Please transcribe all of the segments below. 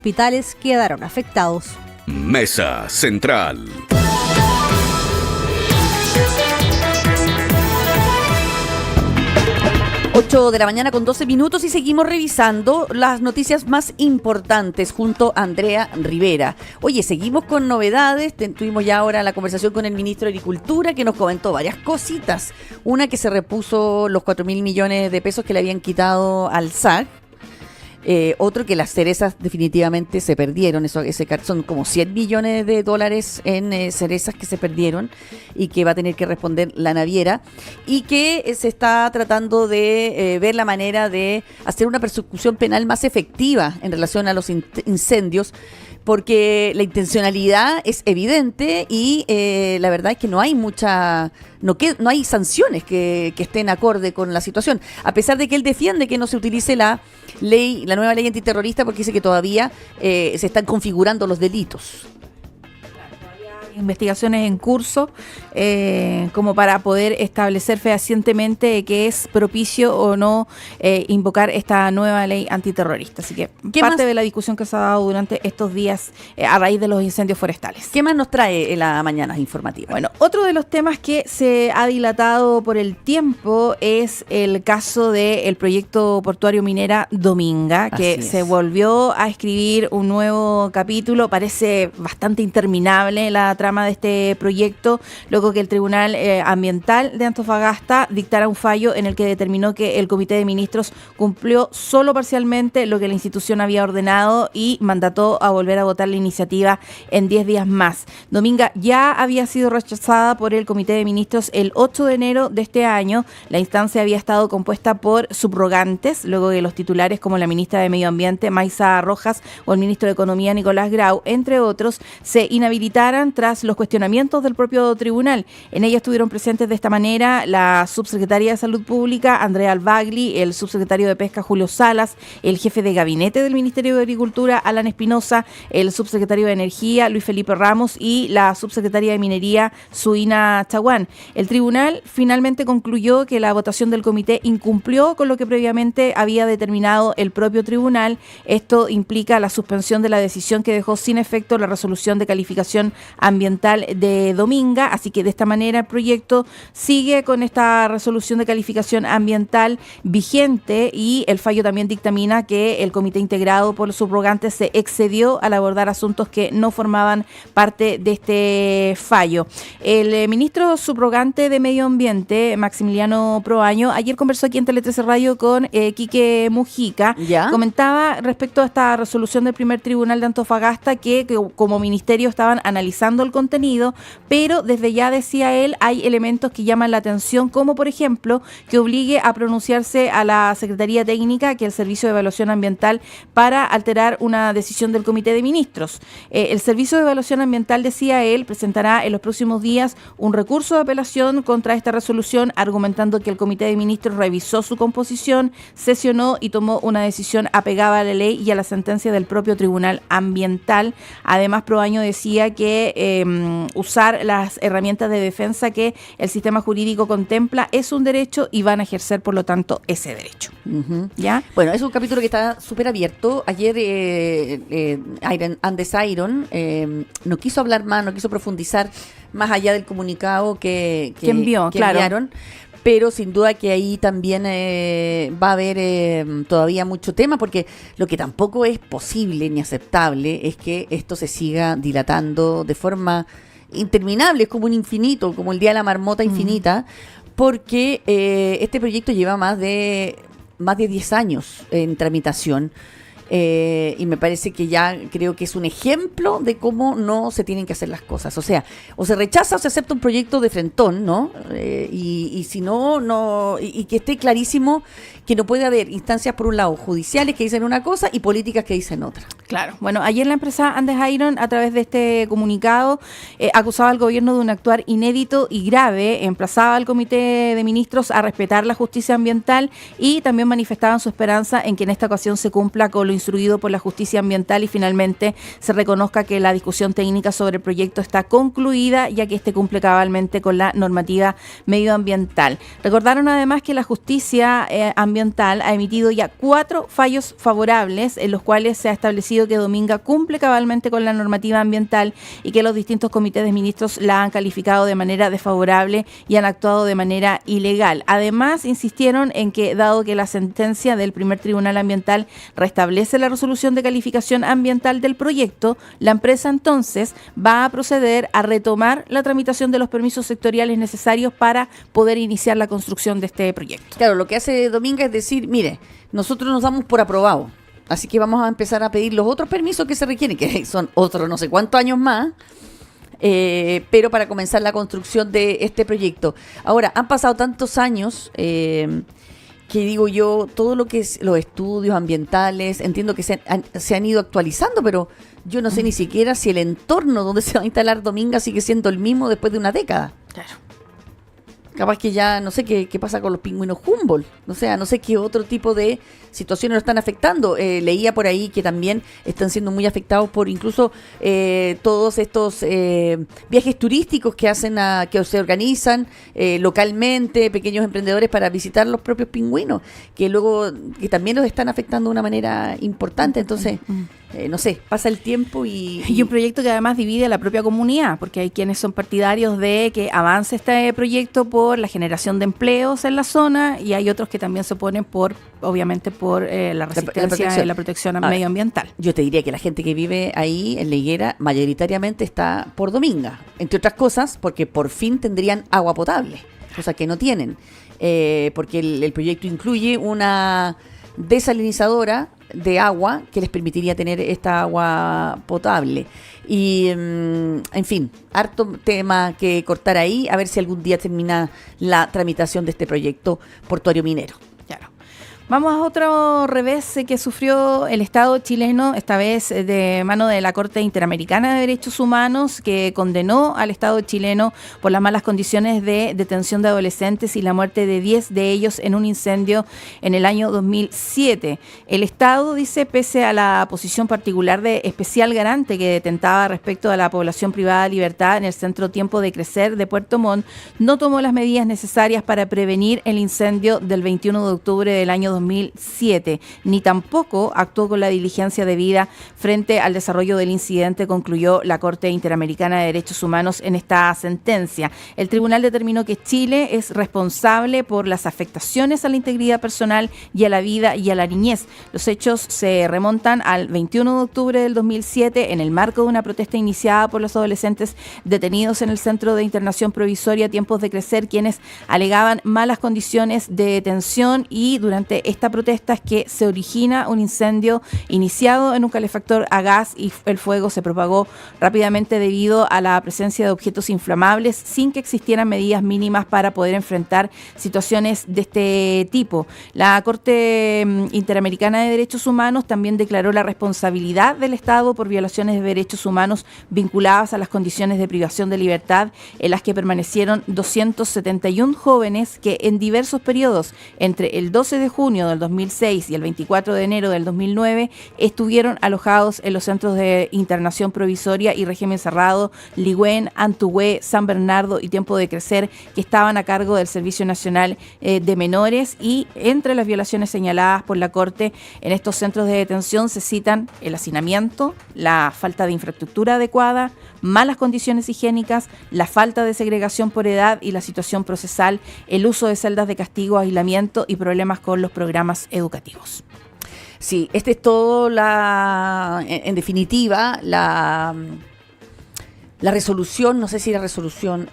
hospitales quedaron afectados. Mesa Central. Ocho de la mañana con 12 minutos y seguimos revisando las noticias más importantes junto a Andrea Rivera. Oye, seguimos con novedades. Tuvimos ya ahora la conversación con el ministro de Agricultura, que nos comentó varias cositas. Una, que se repuso los 4.000 millones de pesos que le habían quitado al SAC. Otro, que las cerezas definitivamente se perdieron. Son como 100 millones de dólares en cerezas que se perdieron y que va a tener que responder la naviera, y que se está tratando de ver la manera de hacer una persecución penal más efectiva en relación a los incendios, porque la intencionalidad es evidente y la verdad es que no hay no hay sanciones que estén acorde con la situación, a pesar de que él defiende que no se utilice la nueva ley antiterrorista, porque dice que todavía se están configurando los delitos. Investigaciones en curso como para poder establecer fehacientemente que es propicio o no invocar esta nueva ley antiterrorista. Así que parte de la discusión que se ha dado durante estos días a raíz de los incendios forestales. ¿Qué más nos trae en la mañana informativa? Bueno, otro de los temas que se ha dilatado por el tiempo es el caso del proyecto portuario minera Dominga, que se volvió a escribir un nuevo capítulo. Parece bastante interminable la trama de este proyecto, luego que el Tribunal Ambiental de Antofagasta dictara un fallo en el que determinó que el Comité de Ministros cumplió solo parcialmente lo que la institución había ordenado y mandató a volver a votar la iniciativa en 10 días más. Dominga ya había sido rechazada por el Comité de Ministros el 8 de enero de este año. La instancia había estado compuesta por subrogantes, luego de los titulares como la ministra de Medio Ambiente, Maysa Rojas, o el ministro de Economía, Nicolás Grau, entre otros, se inhabilitaran tras los cuestionamientos del propio tribunal. En ella estuvieron presentes de esta manera la subsecretaria de Salud Pública, Andrea Albagli, el subsecretario de Pesca, Julio Salas, el jefe de gabinete del Ministerio de Agricultura, Alan Espinosa, el subsecretario de Energía, Luis Felipe Ramos, y la subsecretaria de Minería, Suina Chaguán. El tribunal finalmente concluyó que la votación del comité incumplió con lo que previamente había determinado el propio tribunal. Esto implica la suspensión de la decisión que dejó sin efecto la resolución de calificación ambiental de Dominga, así que de esta manera el proyecto sigue con esta resolución de calificación ambiental vigente, y el fallo también dictamina que el comité integrado por los subrogantes se excedió al abordar asuntos que no formaban parte de este fallo. El ministro subrogante de Medio Ambiente, Maximiliano Proaño, ayer conversó aquí en Tele 13 Radio con Quique Mujica. ¿Ya? Comentaba respecto a esta resolución del primer tribunal de Antofagasta que como ministerio estaban analizando el contenido, pero desde ya, decía él, hay elementos que llaman la atención, como por ejemplo que obligue a pronunciarse a la Secretaría Técnica, que es el Servicio de Evaluación Ambiental, para alterar una decisión del Comité de Ministros. El Servicio de Evaluación Ambiental, decía él, presentará en los próximos días un recurso de apelación contra esta resolución, argumentando que el Comité de Ministros revisó su composición, sesionó y tomó una decisión apegada a la ley y a la sentencia del propio Tribunal Ambiental. Además, Proaño decía que usar las herramientas de defensa que el sistema jurídico contempla es un derecho y van a ejercer, por lo tanto, ese derecho. Uh-huh. ¿Ya? Bueno, es un capítulo que está súper abierto. Ayer Andes Iron no quiso hablar más, no quiso profundizar más allá del comunicado que enviaron. Pero sin duda que ahí también va a haber todavía mucho tema, porque lo que tampoco es posible ni aceptable es que esto se siga dilatando de forma interminable, es como un infinito, como el día de la marmota infinita, porque este proyecto lleva más de 10 años en tramitación. Y me parece que ya creo que es un ejemplo de cómo no se tienen que hacer las cosas. O sea, o se rechaza o se acepta un proyecto de frentón, ¿no? Y si no, y que esté clarísimo que no puede haber instancias, por un lado, judiciales que dicen una cosa y políticas que dicen otra. Claro. Bueno, ayer la empresa Andes Iron, a través de este comunicado, acusaba al gobierno de un actuar inédito y grave, emplazaba al Comité de Ministros a respetar la justicia ambiental y también manifestaban su esperanza en que en esta ocasión se cumpla con lo instruido por la justicia ambiental y finalmente se reconozca que la discusión técnica sobre el proyecto está concluida, ya que este cumple cabalmente con la normativa medioambiental. Recordaron además que la justicia ambiental ha emitido ya 4 fallos favorables en los cuales se ha establecido que Dominga cumple cabalmente con la normativa ambiental y que los distintos comités de ministros la han calificado de manera desfavorable y han actuado de manera ilegal. Además, insistieron en que, dado que la sentencia del primer tribunal ambiental restablece la resolución de calificación ambiental del proyecto, la empresa entonces va a proceder a retomar la tramitación de los permisos sectoriales necesarios para poder iniciar la construcción de este proyecto. Claro, lo que hace Dominga es decir, mire, nosotros nos damos por aprobado, así que vamos a empezar a pedir los otros permisos que se requieren, que son otros no sé cuántos años más, pero para comenzar la construcción de este proyecto. Ahora, han pasado tantos años que digo yo, todo lo que es los estudios ambientales, entiendo que se han ido actualizando, pero yo no sé ni siquiera si el entorno donde se va a instalar Dominga sigue siendo el mismo después de una década. Claro. Capaz que ya no sé qué pasa con los pingüinos Humboldt, o sea, no sé qué otro tipo de situaciones lo están afectando. Leía por ahí que también están siendo muy afectados por incluso todos estos viajes turísticos que hacen que se organizan localmente, pequeños emprendedores para visitar los propios pingüinos, que luego que también los están afectando de una manera importante. Entonces, no sé, pasa el tiempo y un proyecto que además divide a la propia comunidad, porque hay quienes son partidarios de que avance este proyecto por la generación de empleos en la zona y hay otros que también se oponen obviamente por la resistencia y la protección medioambiental. Yo te diría que la gente que vive ahí en La Higuera mayoritariamente está por Dominga, entre otras cosas porque por fin tendrían agua potable, cosa que no tienen, porque el proyecto incluye una desalinizadora de agua que les permitiría tener esta agua potable. Y, en fin, harto tema que cortar ahí, a ver si algún día termina la tramitación de este proyecto portuario minero. Claro. Vamos a otro revés que sufrió el Estado chileno, esta vez de mano de la Corte Interamericana de Derechos Humanos, que condenó al Estado chileno por las malas condiciones de detención de adolescentes y la muerte de 10 de ellos en un incendio en el año 2007. El Estado, dice, pese a la posición particular de especial garante que detentaba respecto a la población privada de libertad en el Centro Tiempo de Crecer de Puerto Montt, no tomó las medidas necesarias para prevenir el incendio del 21 de octubre del año 2007, ni tampoco actuó con la diligencia debida frente al desarrollo del incidente, concluyó la Corte Interamericana de Derechos Humanos en esta sentencia. El tribunal determinó que Chile es responsable por las afectaciones a la integridad personal y a la vida y a la niñez. Los hechos se remontan al 21 de octubre del 2007 en el marco de una protesta iniciada por los adolescentes detenidos en el Centro de Internación Provisoria Tiempos de Crecer, quienes alegaban malas condiciones de detención, y durante esta protesta es que se origina un incendio iniciado en un calefactor a gas y el fuego se propagó rápidamente debido a la presencia de objetos inflamables sin que existieran medidas mínimas para poder enfrentar situaciones de este tipo. La Corte Interamericana de Derechos Humanos también declaró la responsabilidad del Estado por violaciones de derechos humanos vinculadas a las condiciones de privación de libertad en las que permanecieron 271 jóvenes que en diversos periodos entre el 12 de junio del 2006 y el 24 de enero del 2009 estuvieron alojados en los centros de internación provisoria y régimen cerrado Ligüen, Antuhue, San Bernardo y Tiempo de Crecer, que estaban a cargo del Servicio Nacional de Menores. Y entre las violaciones señaladas por la Corte en estos centros de detención se citan el hacinamiento, la falta de infraestructura adecuada, malas condiciones higiénicas, la falta de segregación por edad y la situación procesal, el uso de celdas de castigo, aislamiento y problemas con los programas educativos. Sí, este es todo en definitiva, la resolución, no sé si la resolución,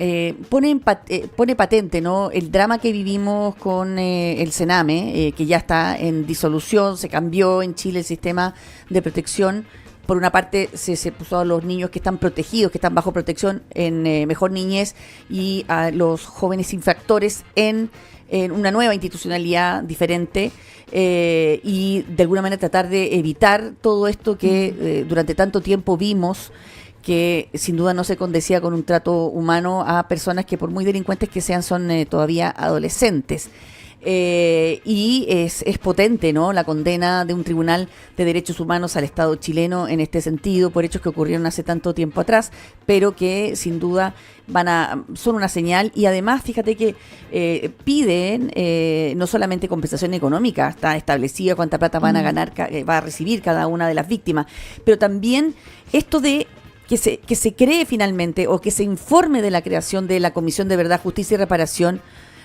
pone patente, ¿no?, el drama que vivimos con el Sename, que ya está en disolución. Se cambió en Chile el sistema de protección. Por una parte se puso a los niños que están protegidos, que están bajo protección en mejor niñez, y a los jóvenes infractores en una nueva institucionalidad diferente, y de alguna manera tratar de evitar todo esto que durante tanto tiempo vimos, que sin duda no se condecía con un trato humano a personas que, por muy delincuentes que sean, son todavía adolescentes. Y es potente, ¿no?, la condena de un tribunal de derechos humanos al Estado chileno en este sentido, por hechos que ocurrieron hace tanto tiempo atrás, pero que sin duda son una señal. Y además, fíjate que piden no solamente compensación económica, está establecida cuánta plata van a ganar, va a recibir cada una de las víctimas, pero también esto de que se cree finalmente, o que se informe de la creación de la Comisión de Verdad, Justicia y Reparación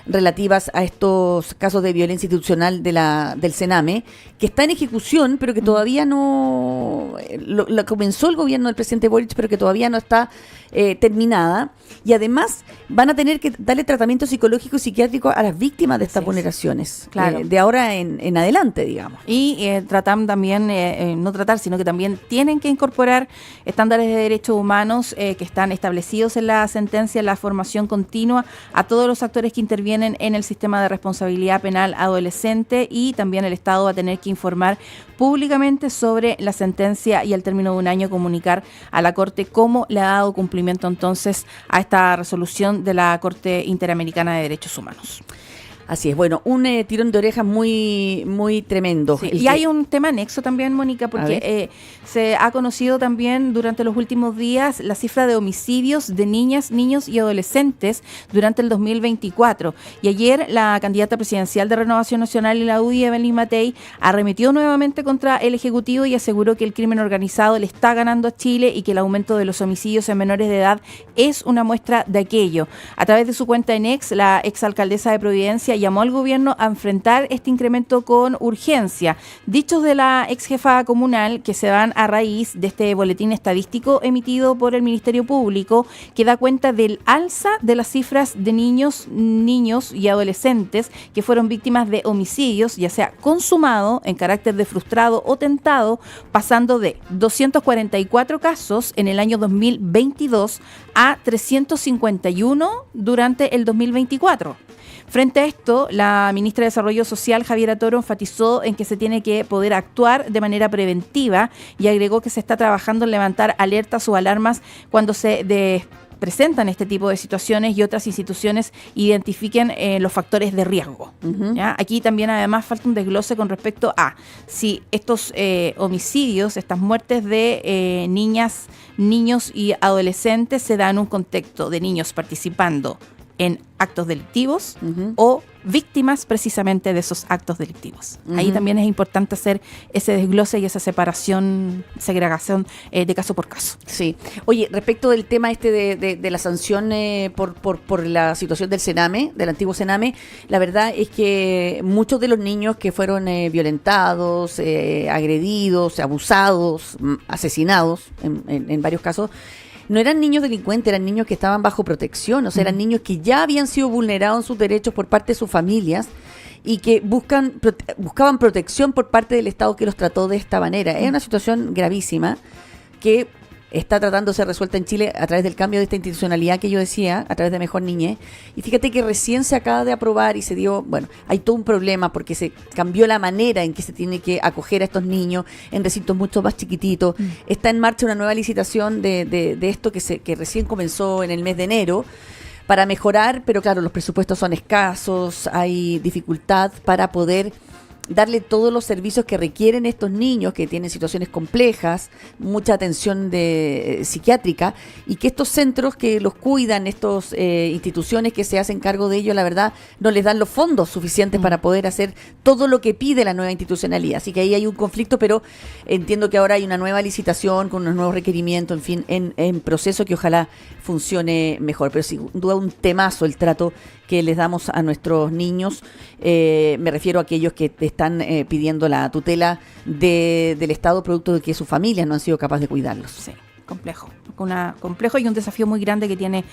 relativas a estos casos de violencia institucional del Sename, que está en ejecución, pero que todavía no lo comenzó el gobierno del presidente Boric, pero que todavía no está terminada. Y además van a tener que darle tratamiento psicológico y psiquiátrico a las víctimas de estas vulneraciones, claro, de ahora en adelante, digamos. Y tratan también, no tratar, sino que también tienen que incorporar estándares de derechos humanos que están establecidos en la sentencia, en la formación continua a todos los actores que intervienen en el sistema de responsabilidad penal adolescente, y también el Estado va a tener que informar públicamente sobre la sentencia y al término de un año comunicar a la Corte cómo le ha dado cumplimiento entonces a esta resolución de la Corte Interamericana de Derechos Humanos. Así es, bueno, un tirón de orejas muy, muy tremendo. Sí, y hay un tema anexo también, Mónica, porque se ha conocido también durante los últimos días la cifra de homicidios de niñas, niños y adolescentes durante el 2024. Y ayer la candidata presidencial de Renovación Nacional y la UDI, Evelyn Matei, arremetió nuevamente contra el Ejecutivo y aseguró que el crimen organizado le está ganando a Chile y que el aumento de los homicidios en menores de edad es una muestra de aquello. A través de su cuenta en X, la exalcaldesa de Providencia llamó al gobierno a enfrentar este incremento con urgencia. Dichos de la ex jefa comunal que se dan a raíz de este boletín estadístico emitido por el Ministerio Público, que da cuenta del alza de las cifras de niños y adolescentes que fueron víctimas de homicidios, ya sea consumado en carácter de frustrado o tentado, pasando de 244 casos en el año 2022 a 351 durante el 2024. Frente a esto, la ministra de Desarrollo Social, Javiera Toro, enfatizó en que se tiene que poder actuar de manera preventiva y agregó que se está trabajando en levantar alertas o alarmas cuando se presentan este tipo de situaciones y otras instituciones identifiquen los factores de riesgo. ¿Ya? Aquí también además falta un desglose con respecto a si estos homicidios, estas muertes de niñas, niños y adolescentes se dan en un contexto de niños participando en actos delictivos o víctimas precisamente de esos actos delictivos. Ahí también es importante hacer ese desglose y esa separación, segregación de caso por caso. Sí. Oye, respecto del tema de la sanción por la situación del Sename, del antiguo Sename, la verdad es que muchos de los niños que fueron violentados, agredidos, abusados, asesinados en varios casos, no eran niños delincuentes, eran niños que estaban bajo protección, o sea, eran niños que ya habían sido vulnerados en sus derechos por parte de sus familias y que buscaban protección por parte del Estado que los trató de esta manera. Es una situación gravísima que está tratando de ser resuelta en Chile a través del cambio de esta institucionalidad que yo decía, a través de Mejor Niñez. Y fíjate que recién se acaba de aprobar y se dio, bueno, hay todo un problema porque se cambió la manera en que se tiene que acoger a estos niños en recintos mucho más chiquititos. Está en marcha una nueva licitación de esto que recién comenzó en el mes de enero para mejorar, pero claro, los presupuestos son escasos, hay dificultad para poder darle todos los servicios que requieren estos niños que tienen situaciones complejas, mucha atención psiquiátrica, y que estos centros que los cuidan, estas instituciones que se hacen cargo de ellos, la verdad, no les dan los fondos suficientes para poder hacer todo lo que pide la nueva institucionalidad. Así que ahí hay un conflicto, pero entiendo que ahora hay una nueva licitación con unos nuevos requerimientos, en fin, en proceso que ojalá funcione mejor. Pero sin duda un temazo el trato que les damos a nuestros niños. Me refiero a aquellos que están pidiendo la tutela del Estado producto de que sus familias no han sido capaces de cuidarlos. Sí, complejo y un desafío muy grande que tiene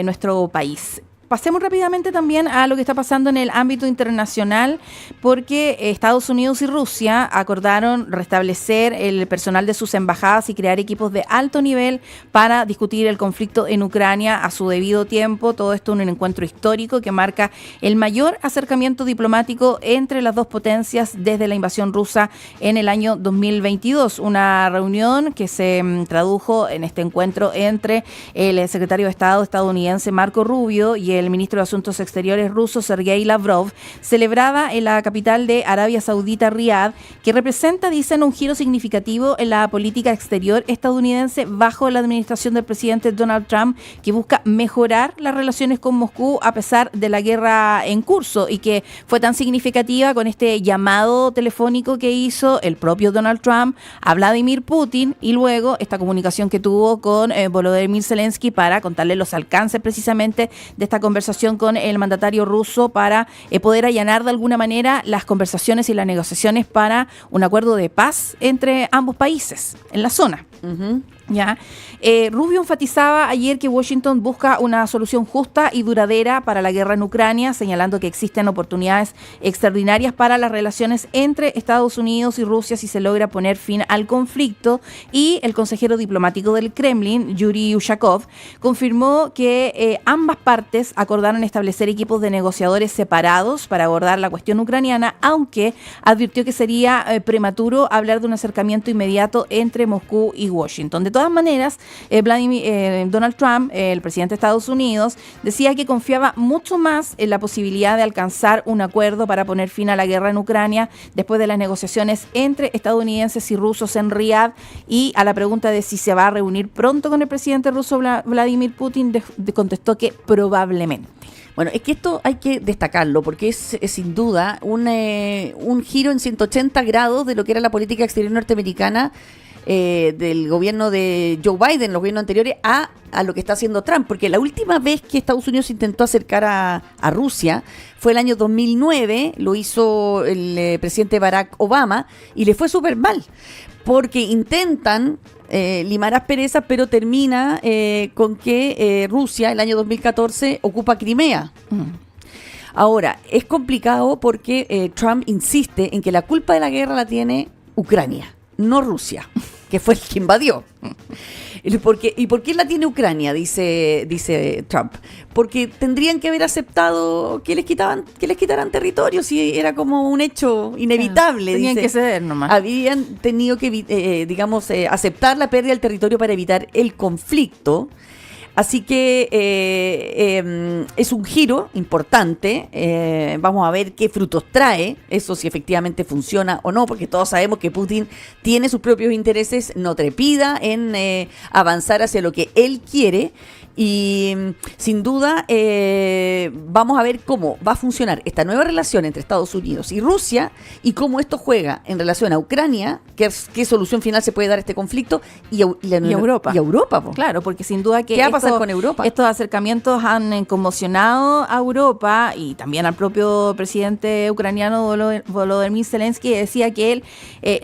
nuestro país. Pasemos rápidamente también a lo que está pasando en el ámbito internacional, porque Estados Unidos y Rusia acordaron restablecer el personal de sus embajadas y crear equipos de alto nivel para discutir el conflicto en Ucrania a su debido tiempo. Todo esto en un encuentro histórico que marca el mayor acercamiento diplomático entre las dos potencias desde la invasión rusa en el año 2022. Una reunión que se tradujo en este encuentro entre el secretario de Estado estadounidense Marco Rubio y que el ministro de Asuntos Exteriores ruso, Sergei Lavrov, celebraba en la capital de Arabia Saudita, Riad, que representa, dicen, un giro significativo en la política exterior estadounidense bajo la administración del presidente Donald Trump, que busca mejorar las relaciones con Moscú a pesar de la guerra en curso, y que fue tan significativa con este llamado telefónico que hizo el propio Donald Trump a Vladimir Putin, y luego esta comunicación que tuvo con Volodymyr Zelensky para contarle los alcances precisamente de esta conversación con el mandatario ruso para poder allanar de alguna manera las conversaciones y las negociaciones para un acuerdo de paz entre ambos países en la zona. Uh-huh. ¿Ya? Rubio enfatizaba ayer que Washington busca una solución justa y duradera para la guerra en Ucrania, señalando que existen oportunidades extraordinarias para las relaciones entre Estados Unidos y Rusia si se logra poner fin al conflicto. Y el consejero diplomático del Kremlin, Yuri Ushakov, confirmó que ambas partes acordaron establecer equipos de negociadores separados para abordar la cuestión ucraniana, aunque advirtió que sería prematuro hablar de un acercamiento inmediato entre Moscú y Washington. De todas maneras, Donald Trump, el presidente de Estados Unidos, decía que confiaba mucho más en la posibilidad de alcanzar un acuerdo para poner fin a la guerra en Ucrania después de las negociaciones entre estadounidenses y rusos en Riad. Y a la pregunta de si se va a reunir pronto con el presidente ruso Vladimir Putin, contestó que probablemente. Bueno, es que esto hay que destacarlo porque es sin duda un giro en 180 grados de lo que era la política exterior norteamericana del gobierno de Joe Biden, los gobiernos anteriores, a lo que está haciendo Trump, porque la última vez que Estados Unidos intentó acercar a Rusia fue el año 2009, lo hizo el presidente Barack Obama y le fue súper mal, porque intentan limar asperezas, pero termina con que Rusia, el año 2014, ocupa Crimea. Ahora, es complicado porque Trump insiste en que la culpa de la guerra la tiene Ucrania, no Rusia, que fue el que invadió. ¿Y por qué la tiene Ucrania? Dice Trump. Porque tendrían que haber aceptado que les quitaran territorio, si era como un hecho inevitable. Tenían que ceder nomás. Habían tenido que, aceptar la pérdida del territorio para evitar el conflicto. Así que es un giro importante. Vamos a ver qué frutos trae, eso si efectivamente funciona o no, porque todos sabemos que Putin tiene sus propios intereses, no trepida en avanzar hacia lo que él quiere. Y sin duda vamos a ver cómo va a funcionar esta nueva relación entre Estados Unidos y Rusia y cómo esto juega en relación a Ucrania, qué solución final se puede dar a este conflicto y Europa. Y a Europa, po. Claro, porque sin duda que ¿qué va a pasar con Europa? Estos acercamientos han conmocionado a Europa y también al propio presidente ucraniano Volodymyr Zelensky, que decía que él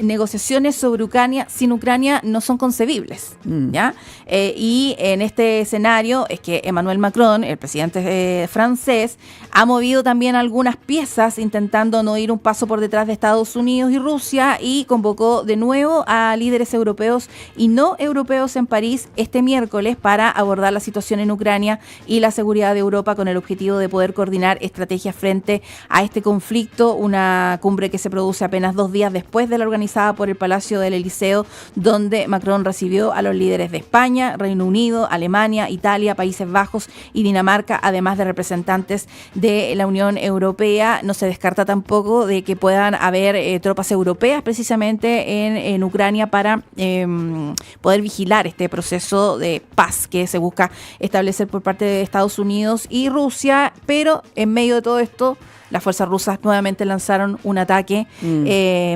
negociaciones sobre Ucrania sin Ucrania no son concebibles, ¿ya? Y en este escenario es que Emmanuel Macron, el presidente francés, ha movido también algunas piezas intentando no ir un paso por detrás de Estados Unidos y Rusia, y convocó de nuevo a líderes europeos y no europeos en París este miércoles para abordar la situación en Ucrania y la seguridad de Europa, con el objetivo de poder coordinar estrategias frente a este conflicto. Una cumbre que se produce apenas 2 días después de la organizada por el Palacio del Eliseo, donde Macron recibió a los líderes de España, Reino Unido, Alemania, Italia, Países Bajos y Dinamarca, además de representantes de la Unión Europea. No se descarta tampoco de que puedan haber tropas europeas precisamente en Ucrania para poder vigilar este proceso de paz que se busca establecer por parte de Estados Unidos y Rusia. Pero en medio de todo esto, las fuerzas rusas nuevamente lanzaron un ataque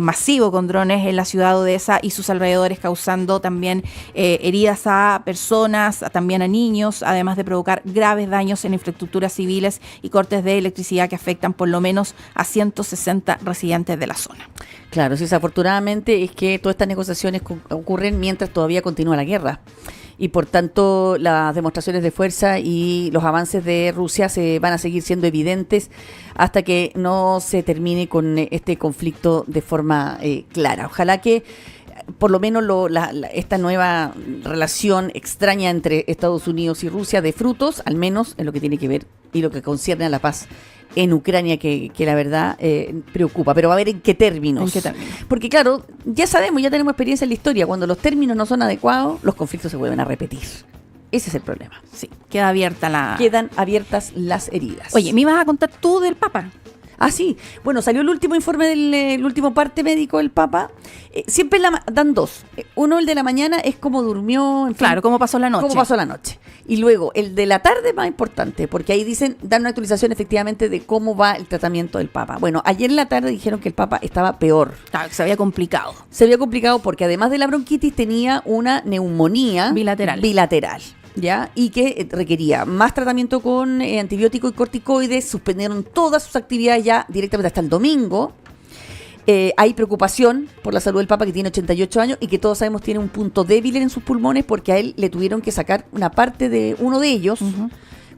masivo con drones en la ciudad de Odessa y sus alrededores, causando también heridas a personas, también a niños, además de provocar graves daños en infraestructuras civiles y cortes de electricidad que afectan por lo menos a 160 residentes de la zona. Claro, sí, desafortunadamente es que todas estas negociaciones ocurren mientras todavía continúa la guerra. Y por tanto las demostraciones de fuerza y los avances de Rusia se van a seguir siendo evidentes hasta que no se termine con este conflicto de forma clara. Ojalá que por lo menos esta nueva relación extraña entre Estados Unidos y Rusia dé frutos, al menos en lo que tiene que ver y lo que concierne a la paz en Ucrania, que la verdad preocupa, pero va a ver en qué términos. Porque claro, ya sabemos, ya tenemos experiencia en la historia, cuando los términos no son adecuados, los conflictos se vuelven a repetir. Ese es el problema. Sí, queda abierta la... Quedan abiertas las heridas. Oye, ¿me ibas a contar tú del Papa? Ah, sí. Bueno, salió el último informe el último parte médico del Papa. Siempre dan dos. Uno, el de la mañana, es cómo durmió. En fin, Claro, cómo pasó la noche. Cómo pasó la noche. Y luego, el de la tarde más importante, porque ahí dan una actualización efectivamente de cómo va el tratamiento del Papa. Bueno, ayer en la tarde dijeron que el Papa estaba peor. Claro, que se había complicado. Se había complicado porque además de la bronquitis tenía una neumonía bilateral. ¿Ya? Y que requería más tratamiento con antibióticos y corticoides. Suspendieron todas sus actividades ya directamente hasta el domingo. Hay preocupación por la salud del Papa, que tiene 88 años y que todos sabemos tiene un punto débil en sus pulmones, porque a él le tuvieron que sacar una parte de uno de ellos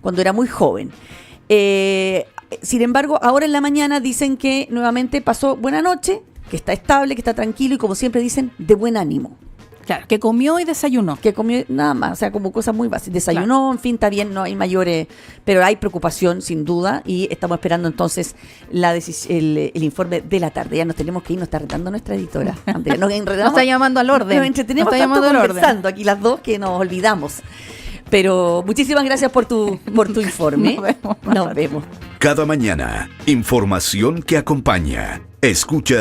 cuando era muy joven. Sin embargo, ahora en la mañana dicen que nuevamente pasó buena noche, que está estable, que está tranquilo y, como siempre dicen, de buen ánimo. Claro, que comió y desayunó. Que comió nada más, o sea, como cosas muy básicas. Desayunó, en fin, está bien, no hay mayores, pero hay preocupación sin duda y estamos esperando entonces el informe de la tarde. Ya nos tenemos que ir, nos está retando nuestra editora. Andrea, nos está llamando al orden. Nos entretenemos tanto conversando aquí las dos que nos olvidamos. Pero muchísimas gracias por tu informe. Nos vemos. Cada mañana, información que acompaña. Escuchas